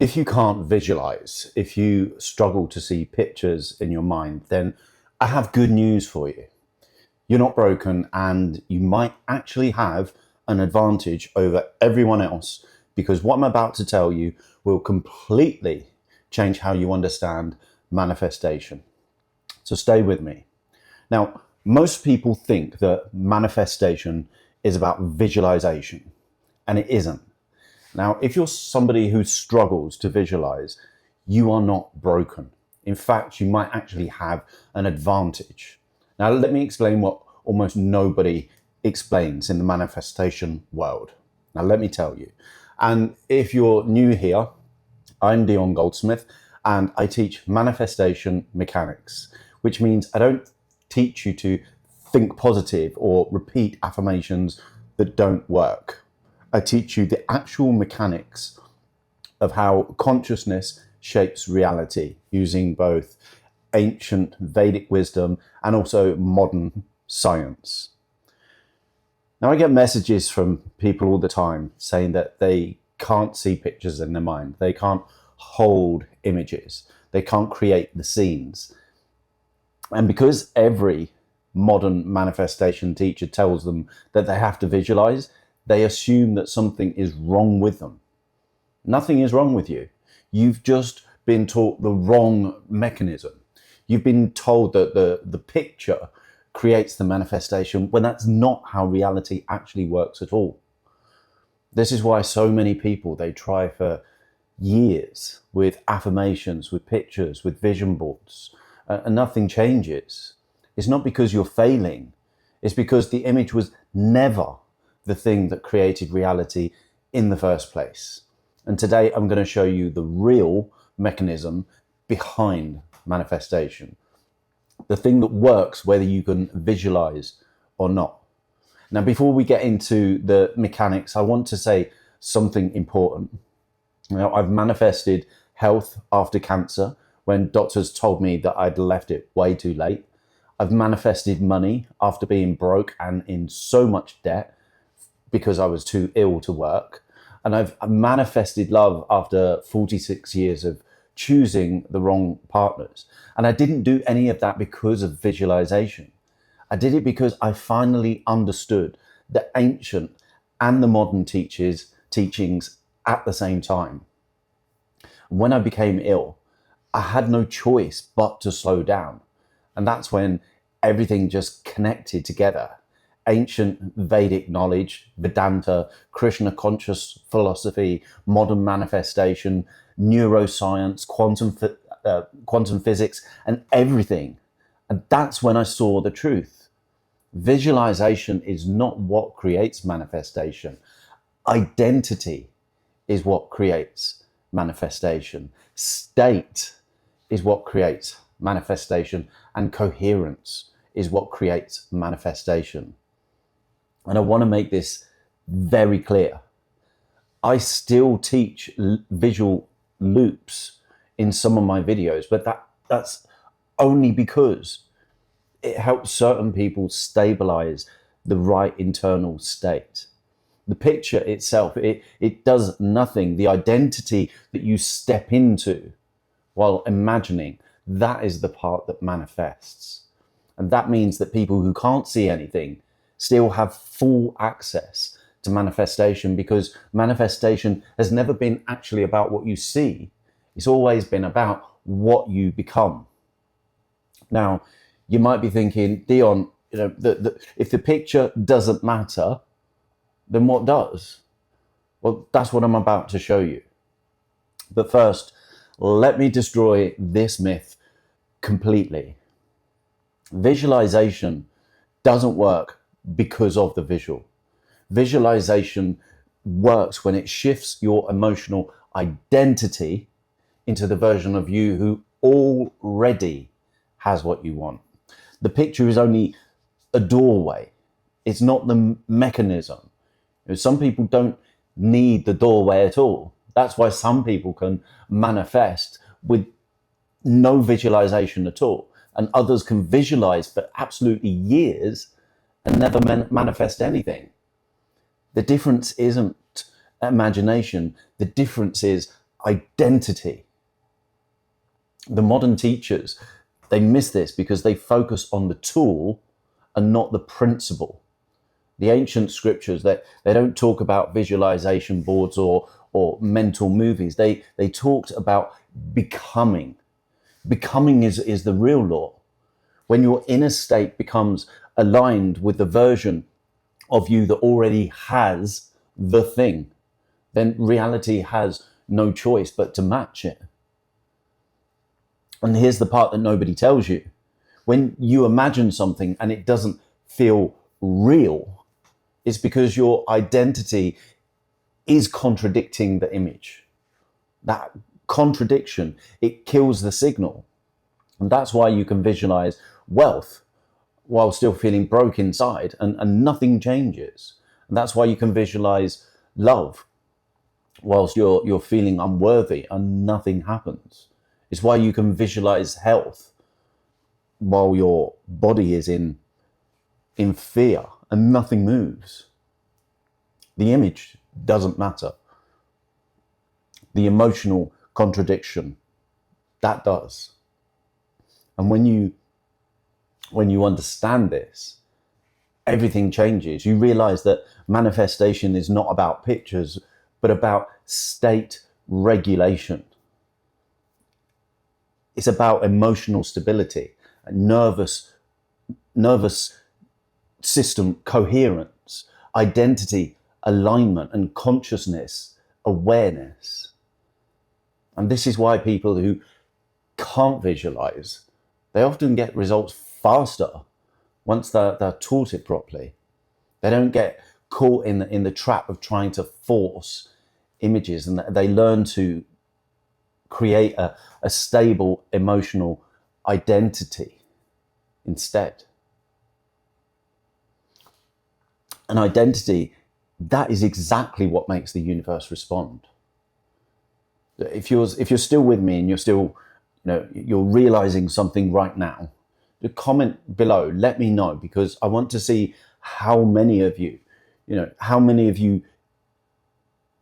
If you can't visualize, if you struggle to see pictures in your mind, then I have good news for you. You're not broken, and you might actually have an advantage over everyone else, because what I'm about to tell you will completely change how you understand manifestation. So stay with me. Now, most people think that manifestation is about visualization, and it isn't. Now, if you're somebody who struggles to visualize, you are not broken. In fact, you might actually have an advantage. Now, let me explain what almost nobody explains in the manifestation world. Now, let me tell you. And if you're new here, I'm Dion Goldsmith, and I teach manifestation mechanics, which means I don't teach you to think positive or repeat affirmations that don't work. I teach you the actual mechanics of how consciousness shapes reality using both ancient Vedic wisdom and also modern science. Now, I get messages from people all the time saying that they can't see pictures in their mind. They can't hold images. They can't create the scenes. And because every modern manifestation teacher tells them that they have to visualize, they assume that something is wrong with them. Nothing is wrong with you. You've just been taught the wrong mechanism. You've been told that the picture creates the manifestation, when that's not how reality actually works at all. This is why so many people, they try for years with affirmations, with pictures, with vision boards, and nothing changes. It's not because you're failing. It's because the image was never the thing that created reality in the first place. And today I'm going to show you the real mechanism behind manifestation, the thing that works whether you can visualize or not. Now, before we get into the mechanics, I want to say something important. Now, I've manifested health after cancer when doctors told me that I'd left it way too late. I've manifested money after being broke and in so much debt because I was too ill to work. And I've manifested love after 46 years of choosing the wrong partners. And I didn't do any of that because of visualization. I did it because I finally understood the ancient and the modern teachings at the same time. When I became ill, I had no choice but to slow down. And that's when everything just connected together. Ancient Vedic knowledge, Vedanta, Krishna conscious philosophy, modern manifestation, neuroscience, quantum physics, and everything. And that's when I saw the truth. Visualization is not what creates manifestation. Identity is what creates manifestation. State is what creates manifestation, and coherence is what creates manifestation. And I want to make this very clear. I still teach visual loops in some of my videos, but that's only because it helps certain people stabilize the right internal state. The picture itself, it does nothing. The identity that you step into while imagining, that is the part that manifests. And that means that people who can't see anything still have full access to manifestation, because manifestation has never been actually about what you see. It's always been about what you become. Now, you might be thinking, Dion, if the picture doesn't matter, then what does? Well, that's what I'm about to show you. But first, let me destroy this myth completely. Visualization doesn't work because of the visual. Visualization works when it shifts your emotional identity into the version of you who already has what you want. The picture is only a doorway. It's not the mechanism. Some people don't need the doorway at all. That's why some people can manifest with no visualization at all, and others can visualize for absolutely years and never manifest anything. The difference isn't imagination. The difference is identity. The modern teachers, they miss this because they focus on the tool and not the principle. The ancient scriptures, they don't talk about visualization boards or mental movies. They talked about becoming. Becoming is the real law. When your inner state becomes aligned with the version of you that already has the thing, then reality has no choice but to match it. And here's the part that nobody tells you. When you imagine something and it doesn't feel real, it's because your identity is contradicting the image. That contradiction, it kills the signal. And that's why you can visualize wealth while still feeling broke inside and nothing changes. And that's why you can visualize love whilst you're feeling unworthy and nothing happens. It's why you can visualize health while your body is in fear and nothing moves. The image doesn't matter. The emotional contradiction, that does. And when you understand this, everything changes. You realize that manifestation is not about pictures, but about state regulation. It's about emotional stability, nervous system coherence, identity alignment, and consciousness awareness. And this is why people who can't visualize, they often get results faster once they're taught it properly. They don't get caught in the trap of trying to force images, and they learn to create a stable emotional identity instead. An identity, that is exactly what makes the universe respond. If you're still with me and you're still, you're realizing something right now, just comment below, let me know, because I want to see how many of you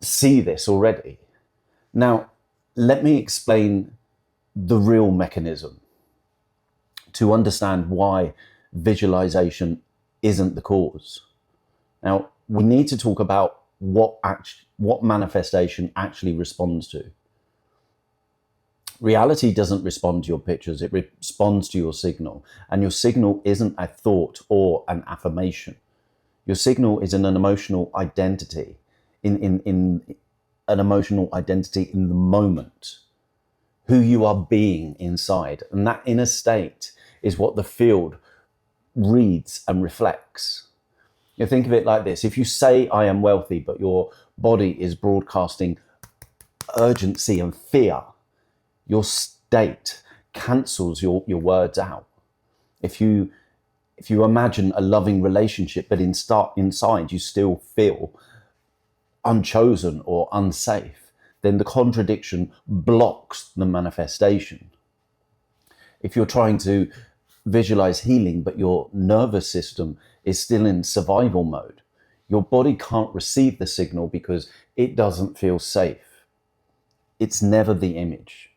see this already. Now, let me explain the real mechanism to understand why visualization isn't the cause. Now, we need to talk about what manifestation actually responds to. Reality doesn't respond to your pictures, it responds to your signal. And your signal isn't a thought or an affirmation. Your signal is an emotional identity, in an emotional identity in the moment, who you are being inside. And that inner state is what the field reads and reflects. You think of it like this. If you say, I am wealthy, but your body is broadcasting urgency and fear, your state cancels your words out. If you imagine a loving relationship, but inside you still feel unchosen or unsafe, then the contradiction blocks the manifestation. If you're trying to visualize healing, but your nervous system is still in survival mode, your body can't receive the signal because it doesn't feel safe. It's never the image.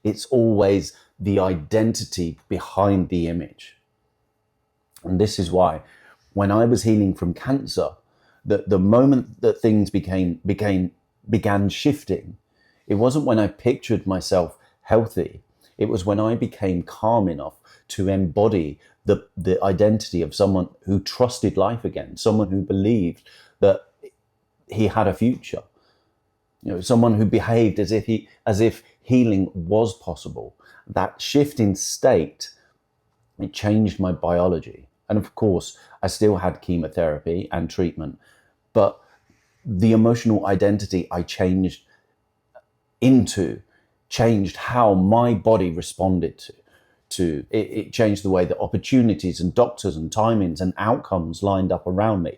It's always the identity behind the image. And this is why when I was healing from cancer, the moment that things began shifting, it wasn't when I pictured myself healthy. It was when I became calm enough to embody the identity of someone who trusted life again, someone who believed that he had a future, someone who behaved as if healing was possible. That shift in state, it changed my biology. And of course, I still had chemotherapy and treatment, but the emotional identity I changed how my body responded to it changed the way that opportunities and doctors and timings and outcomes lined up around me.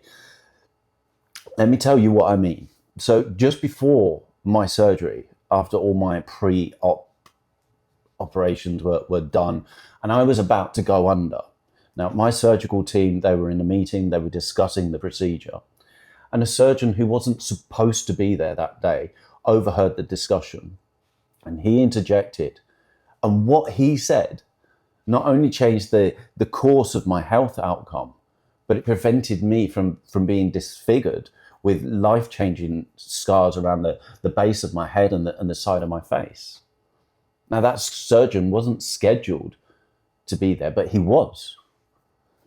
Let me tell you what I mean. So just before my surgery, after all my pre-op operations were done, and I was about to go under. Now, my surgical team, they were in a meeting, they were discussing the procedure, and a surgeon who wasn't supposed to be there that day overheard the discussion. And he interjected. And what he said not only changed the course of my health outcome, but it prevented me from being disfigured with life-changing scars around the base of my head and the side of my face. Now, that surgeon wasn't scheduled to be there, but he was.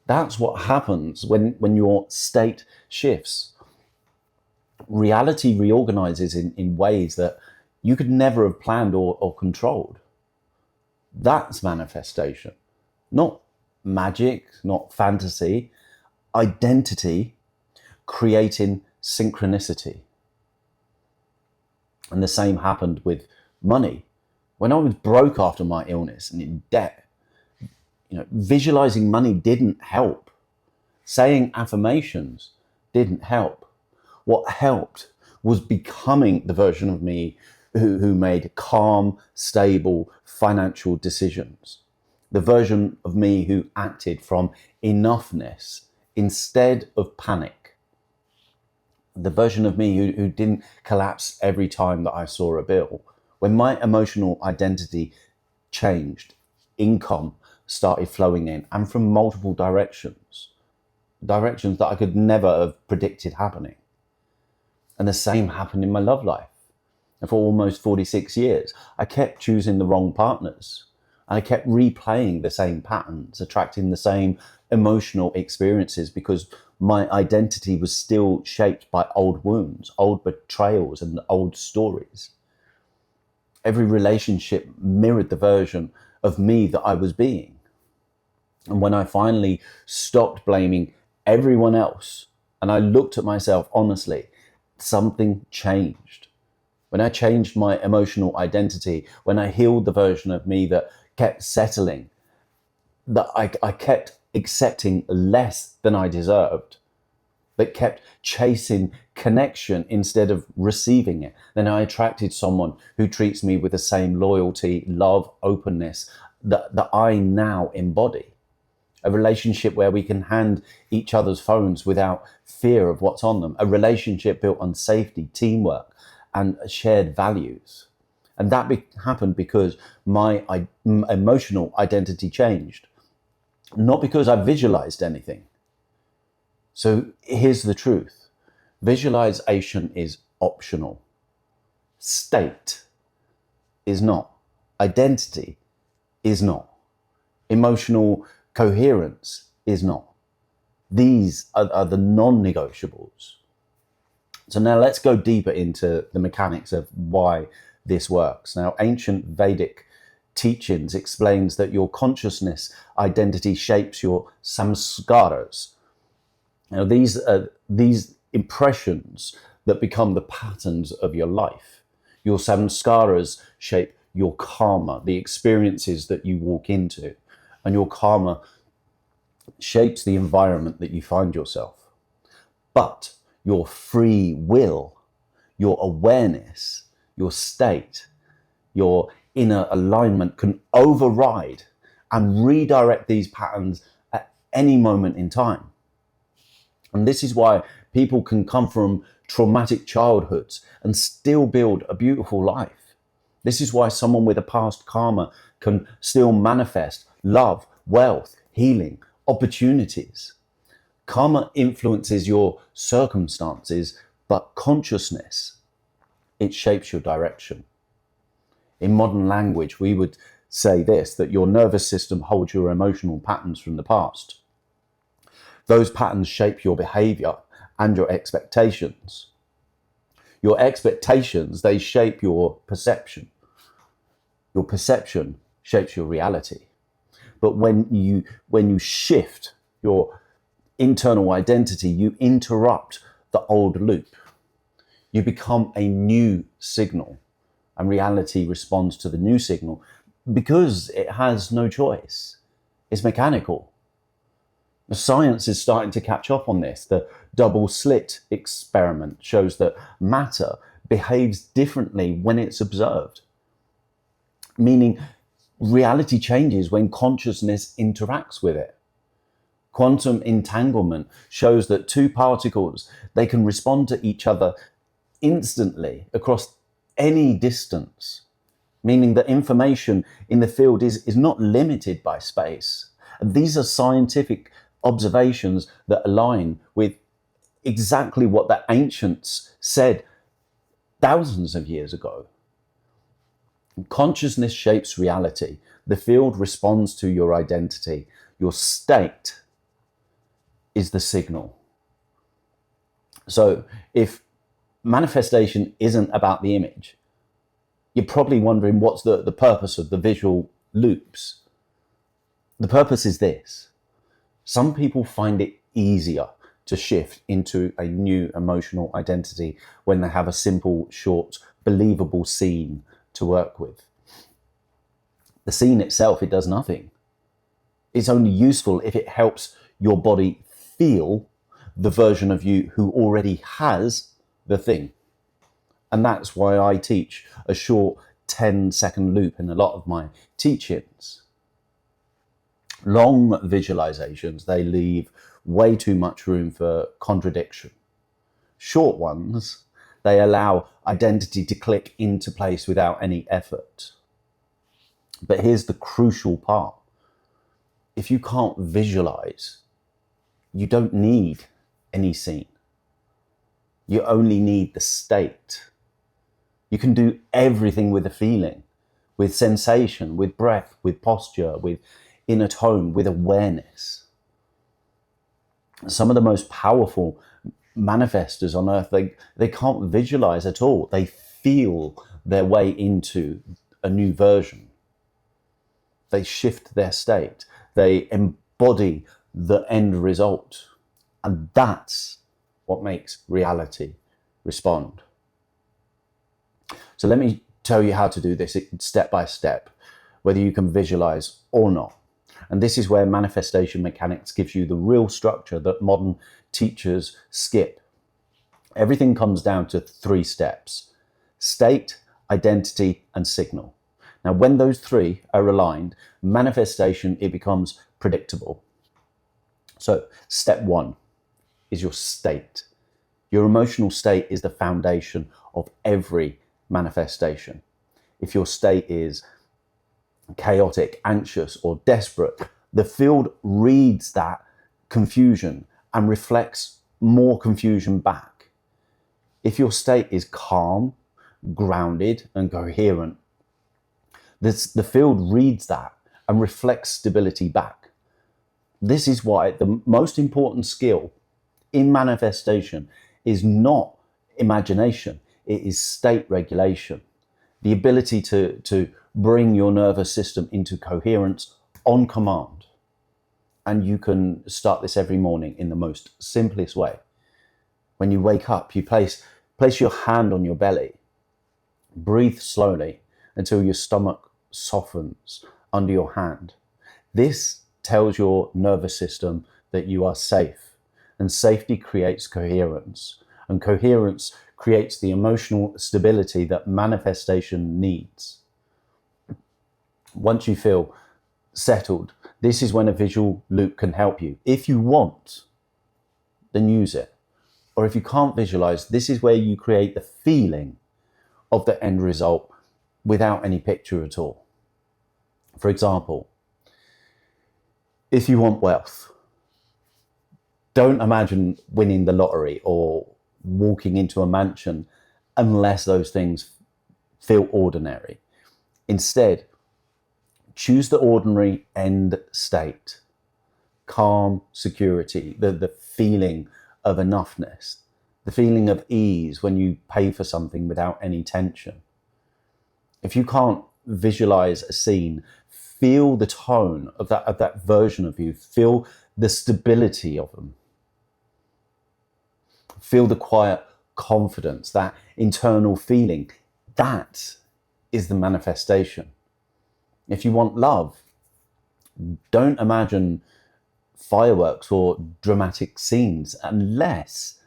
That's what happens when your state shifts. Reality reorganizes in ways that you could never have planned or controlled. That's manifestation, not magic, not fantasy, identity creating synchronicity. And the same happened with money. When I was broke after my illness and in debt, visualizing money didn't help. Saying affirmations didn't help. What helped was becoming the version of me who made calm, stable financial decisions. The version of me who acted from enoughness instead of panic. The version of me who didn't collapse every time that I saw a bill. When my emotional identity changed, income started flowing in, and from multiple directions that I could never have predicted happening. And the same happened in my love life. And for almost 46 years, I kept choosing the wrong partners. And I kept replaying the same patterns, attracting the same emotional experiences because my identity was still shaped by old wounds, old betrayals, and old stories. Every relationship mirrored the version of me that I was being. And when I finally stopped blaming everyone else and I looked at myself honestly, something changed. When I changed my emotional identity, when I healed the version of me that kept settling, that I kept accepting less than I deserved, that kept chasing connection instead of receiving it, then I attracted someone who treats me with the same loyalty, love, openness that I now embody. A relationship where we can hand each other's phones without fear of what's on them. A relationship built on safety, teamwork, and shared values. And that happened because my emotional identity changed, not because I visualized anything. So here's the truth. Visualization is optional. State is not. Identity is not. Emotional coherence is not. These are the non-negotiables. So now let's go deeper into the mechanics of why this works. Now, ancient Vedic teachings explains that your consciousness identity shapes your samskaras. Now, these impressions that become the patterns of your life. Your samskaras shape your karma, the experiences that you walk into. And your karma shapes the environment that you find yourself. But your free will, your awareness, your state, your inner alignment can override and redirect these patterns at any moment in time. And this is why people can come from traumatic childhoods and still build a beautiful life. This is why someone with a past karma can still manifest love, wealth, healing, opportunities. Karma influences your circumstances, but consciousness, it shapes your direction. In modern language, we would say this, that your nervous system holds your emotional patterns from the past. Those patterns shape your behavior and your expectations. Your expectations, they shape your perception. Your perception shapes your reality. But when you shift your internal identity, you interrupt the old loop. You become a new signal, and reality responds to the new signal because it has no choice. It's mechanical. The science is starting to catch up on this. The double slit experiment shows that matter behaves differently when it's observed, meaning reality changes when consciousness interacts with it. Quantum entanglement shows that two particles, they can respond to each other instantly across any distance. meaning that information in the field is not limited by space. And these are scientific observations that align with exactly what the ancients said thousands of years ago. Consciousness shapes reality. The field responds to your identity. Your state is the signal. So if manifestation isn't about the image, you're probably wondering what's the purpose of the visual loops. The purpose is this. Some people find it easier to shift into a new emotional identity when they have a simple, short, believable scene to work with. The scene itself, it does nothing. It's only useful if it helps your body feel the version of you who already has the thing. And that's why I teach a short 10-second loop in a lot of my teachings. Long visualizations, they leave way too much room for contradiction. Short ones, they allow identity to click into place without any effort. But here's the crucial part. If you can't visualize, you don't need any scene. You only need the state. You can do everything with a feeling, with sensation, with breath, with posture, with inner tone, with awareness. Some of the most powerful manifestors on earth, they can't visualize at all. They feel their way into a new version. They shift their state. They embody the end result. And that's what makes reality respond. So let me tell you how to do this step by step, whether you can visualize or not. And this is where manifestation mechanics gives you the real structure that modern teachers skip. Everything comes down to 3 steps: state, identity, and signal. Now, when those 3 are aligned, manifestation, it becomes predictable. So step 1 is your state. Your emotional state is the foundation of every manifestation. If your state is chaotic, anxious, or desperate, the field reads that confusion and reflects more confusion back. If your state is calm, grounded, and coherent, the field reads that and reflects stability back. This is why the most important skill in manifestation is not imagination, it is state regulation. The ability to bring your nervous system into coherence on command. And you can start this every morning in the most simplest way. When you wake up, you place your hand on your belly. Breathe slowly until your stomach softens under your hand. This tells your nervous system that you are safe, and safety creates coherence, and coherence creates the emotional stability that manifestation needs. Once you feel settled, this is when a visual loop can help you. If you want, then use it. Or if you can't visualize, this is where you create the feeling of the end result without any picture at all. For example, if you want wealth, don't imagine winning the lottery or walking into a mansion unless those things feel ordinary. Instead, choose the ordinary end state. Calm, security, the feeling of enoughness, the feeling of ease when you pay for something without any tension. If you can't visualize a scene, feel the tone of that version of you, feel the stability of them. Feel the quiet confidence, that internal feeling. That is the manifestation. If you want love, don't imagine fireworks or dramatic scenes unless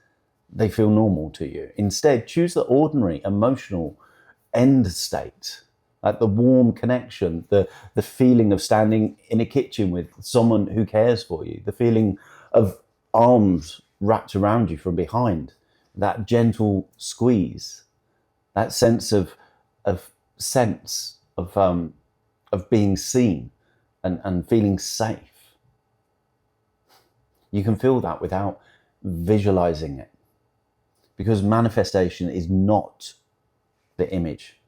they feel normal to you. Instead, choose the ordinary emotional end state, like the warm connection, the feeling of standing in a kitchen with someone who cares for you, the feeling of arms wrapped around you from behind, that gentle squeeze, that sense of sense of being seen and feeling safe. You can feel that without visualizing it, because manifestation is not the image.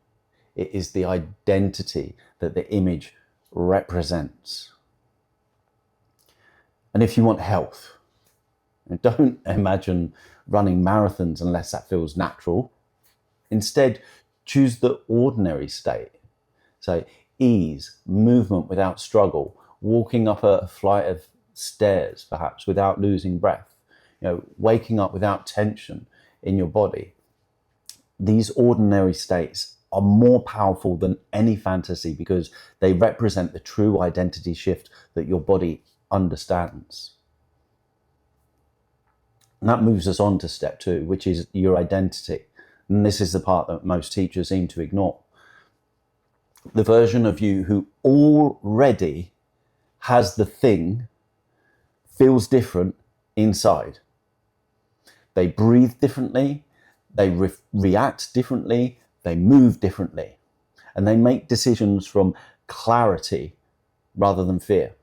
It is the identity that the image represents. And if you want health, don't imagine running marathons unless that feels natural. Instead, choose the ordinary state. So ease, movement without struggle, walking up a flight of stairs, perhaps without losing breath, waking up without tension in your body. These ordinary states are more powerful than any fantasy because they represent the true identity shift that your body understands. And that moves us on to step 2, which is your identity. And this is the part that most teachers seem to ignore. The version of you who already has the thing feels different inside. They breathe differently, they react differently, they move differently, and they make decisions from clarity rather than fear.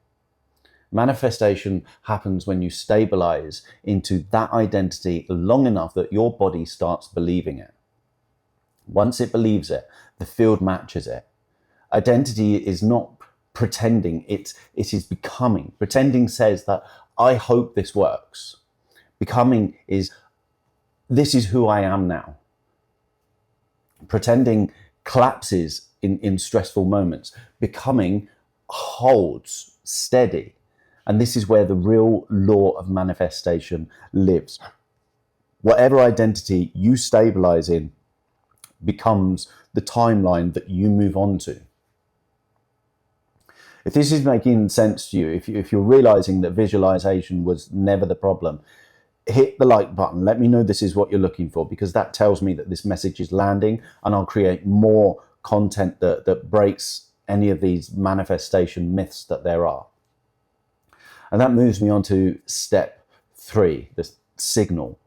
Manifestation happens when you stabilize into that identity long enough that your body starts believing it. Once it believes it, the field matches it. Identity is not pretending, it is becoming. Pretending says that I hope this works. Becoming is, this is who I am now. Pretending collapses in stressful moments. Becoming holds steady. And this is where the real law of manifestation lives. Whatever identity you stabilize in becomes the timeline that you move on to. If this is making sense to you, if you're realizing that visualization was never the problem, hit the like button. Let me know this is what you're looking for, because that tells me that this message is landing, and I'll create more content that breaks any of these manifestation myths that there are. And that moves me on to step 3, the signal.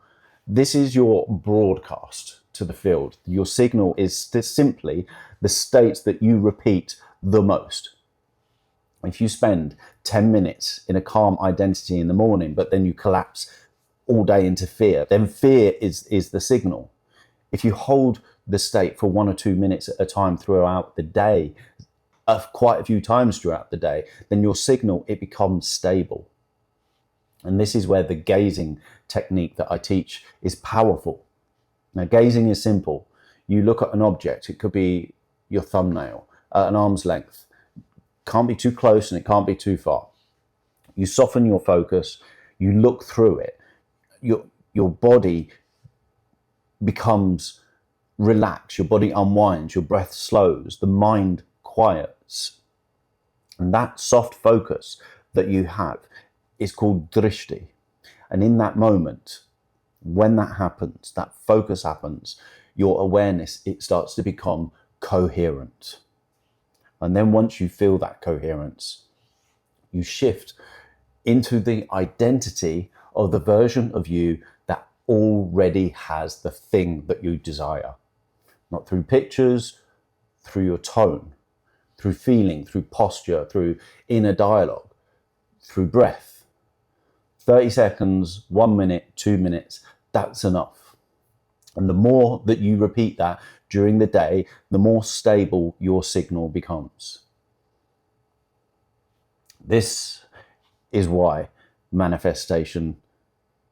This is your broadcast to the field. Your signal is simply the states that you repeat the most. If you spend 10 minutes in a calm identity in the morning, but then you collapse all day into fear, then fear is the signal. If you hold the state for 1 or 2 minutes at a time throughout the day, quite a few times throughout the day, then your signal, it becomes stable. And this is where the gazing technique that I teach is powerful. Now, gazing is simple. You look at an object, it could be your thumbnail at an arm's length. Can't be too close and it can't be too far. You soften your focus, you look through it. Your body becomes relaxed, your body unwinds, your breath slows, the mind quiets. And that soft focus that you have is called drishti. And in that moment, when that happens, that focus happens, your awareness, it starts to become coherent. And then once you feel that coherence, you shift into the identity of the version of you that already has the thing that you desire. Not through pictures, through your tone, through feeling, through posture, through inner dialogue, through breath. 30 seconds, 1 minute, 2 minutes, that's enough. And the more that you repeat that during the day, the more stable your signal becomes. This is why manifestation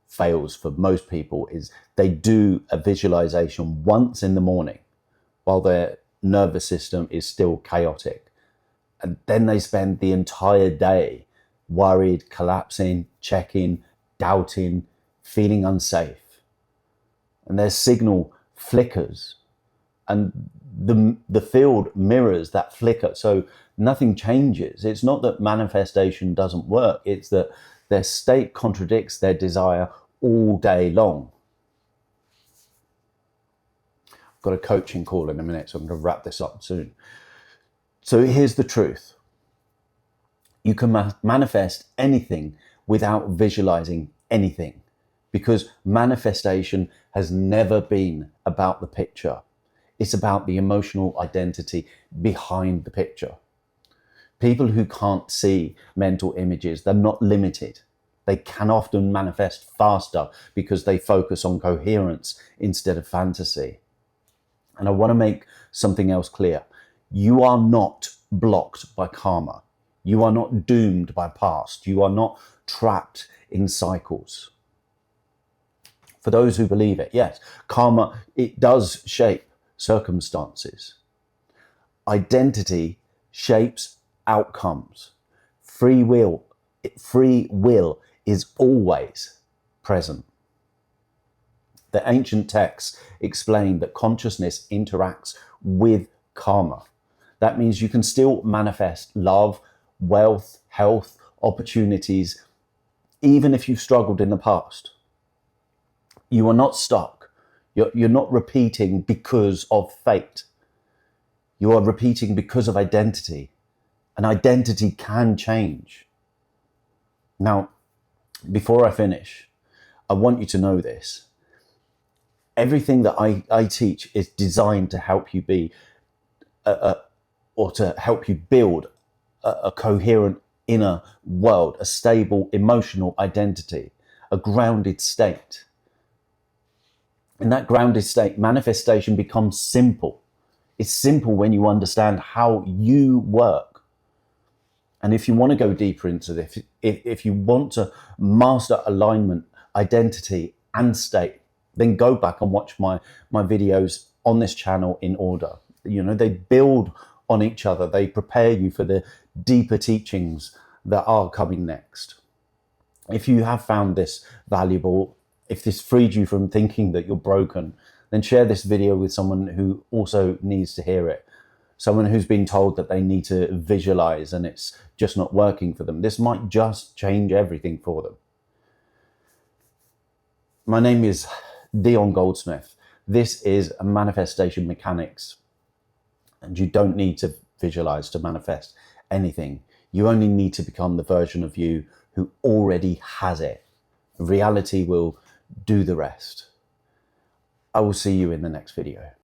fails for most people, is they do a visualization once in the morning while their nervous system is still chaotic. And then they spend the entire day worried, collapsing, checking, doubting, feeling unsafe. And their signal flickers, and the field mirrors that flicker. So nothing changes. It's not that manifestation doesn't work. It's that their state contradicts their desire all day long. I've got a coaching call in a minute, so I'm going to wrap this up soon. So here's the truth. You can manifest anything without visualizing anything, because manifestation has never been about the picture. It's about the emotional identity behind the picture. People who can't see mental images, they're not limited. They can often manifest faster because they focus on coherence instead of fantasy. And I want to make something else clear. You are not blocked by karma. You are not doomed by past. You are not trapped in cycles. For those who believe it, yes, karma, it does shape circumstances. Identity shapes outcomes. Free will is always present. The ancient texts explain that consciousness interacts with karma. That means you can still manifest love, wealth, health, opportunities, even if you've struggled in the past. You are not stuck. You're not repeating because of fate. You are repeating because of identity. And identity can change. Now, before I finish, I want you to know this. Everything that I teach is designed to help you be, or to help you build a coherent inner world, a stable emotional identity, a grounded state. In that grounded state, manifestation becomes simple. It's simple when you understand how you work. And if you want to go deeper into this, if you want to master alignment, identity, and state, then go back and watch my videos on this channel in order. You know, they build on each other. They prepare you for the deeper teachings that are coming next. If you have found this valuable, if this freed you from thinking that you're broken, then share this video with someone who also needs to hear it. Someone who's been told that they need to visualize and it's just not working for them. This might just change everything for them. My name is Dion Goldsmith. This is Manifestation Mechanics. And you don't need to visualize to manifest anything. You only need to become the version of you who already has it. Reality will do the rest. I will see you in the next video.